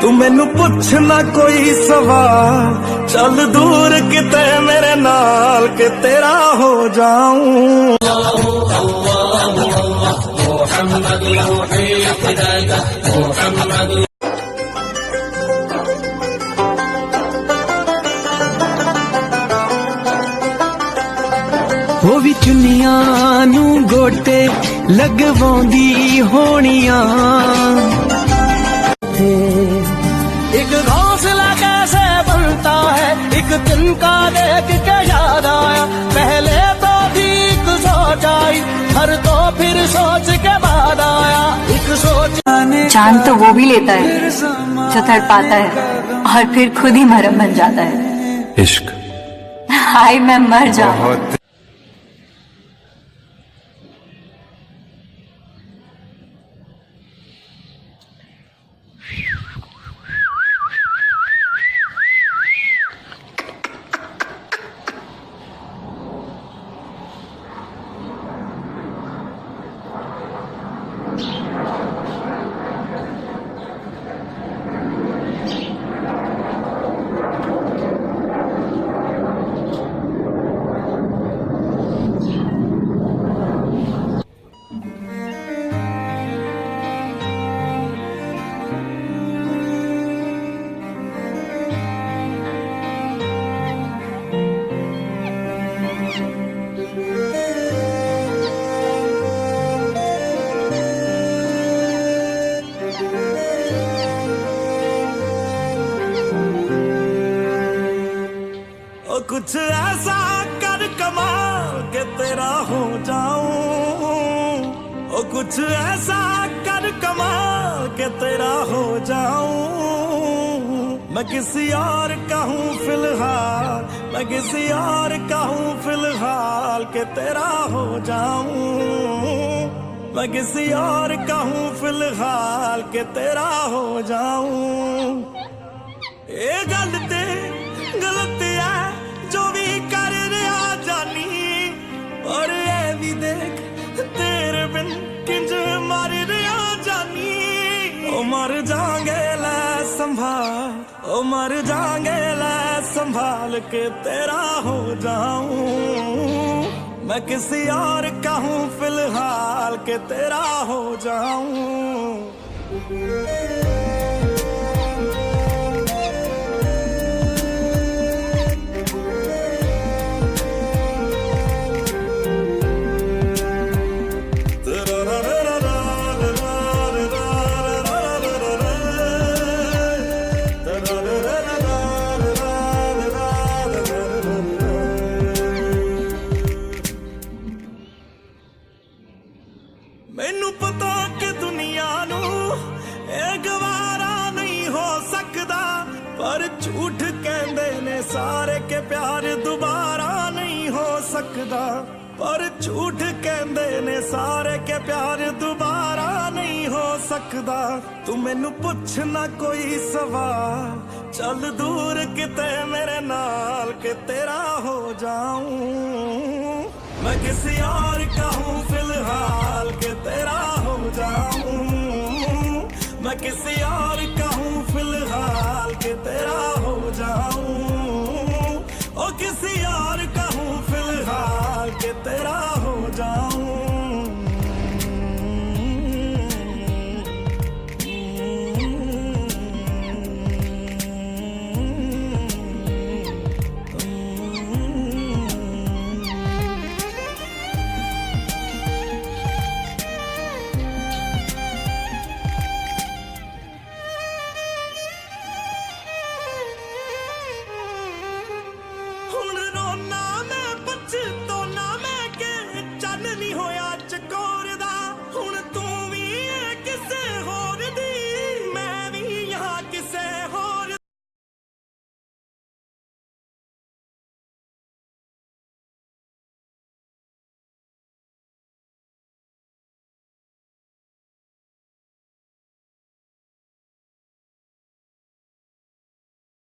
तू मैनू पुछ ना कोई सवाल, चल दूर किते मेरे नाल के तेरा हो जाऊं। वो भी चुनिया नू गोटे लगवांदी होनिया। एक घोंसला कैसे बनता है, एक तिनका देख के याद आया। पहले तो ठीक सोच आई, हर तो फिर सोच के बाद आया। एक सोच जान तो वो भी लेता है जो तड़पाता है और फिर खुद ही मरहम बन जाता है। इश्क हाय मैं मर जाऊं। कुछ ऐसा कर कमाल के तेरा हो जाऊं। ओ कुछ ऐसा कर कमाल के तेरा हो जाऊं। मैं किसी और का हूँ फिलहाल, मैं किसी और का हूँ फिलहाल के तेरा हो जाऊं। मैं किसी और का हूँ फिलहाल के तेरा हो जाऊं। ये गल ते गलत है जो भी कर रहा जानी, और ये भी देख तेरे बिन किंज मर रहा जानी। ओ मर जाएंगे लै संभाल, ओ मर जाएंगे लै संभाल के तेरा हो जाऊं। मैं किसी और का हूँ फिलहाल के तेरा हो जाऊं। मैनू पता कि दुनिया नू ए गवारा नहीं हो सकदा, पर झूठ कहंदे ने सारे के प्यार दोबारा नहीं हो सकदा। पर झूठ कहंदे ने सारे के प्यार दोबारा नहीं हो सकदा। तू मैनू पुछ ना कोई सवाल, चल दूर किते मेरे नाल के तेरा हो जाऊं। मैं किसी और का हूँ फिलहाल के तेरा हो जाऊं। मैं किसी और का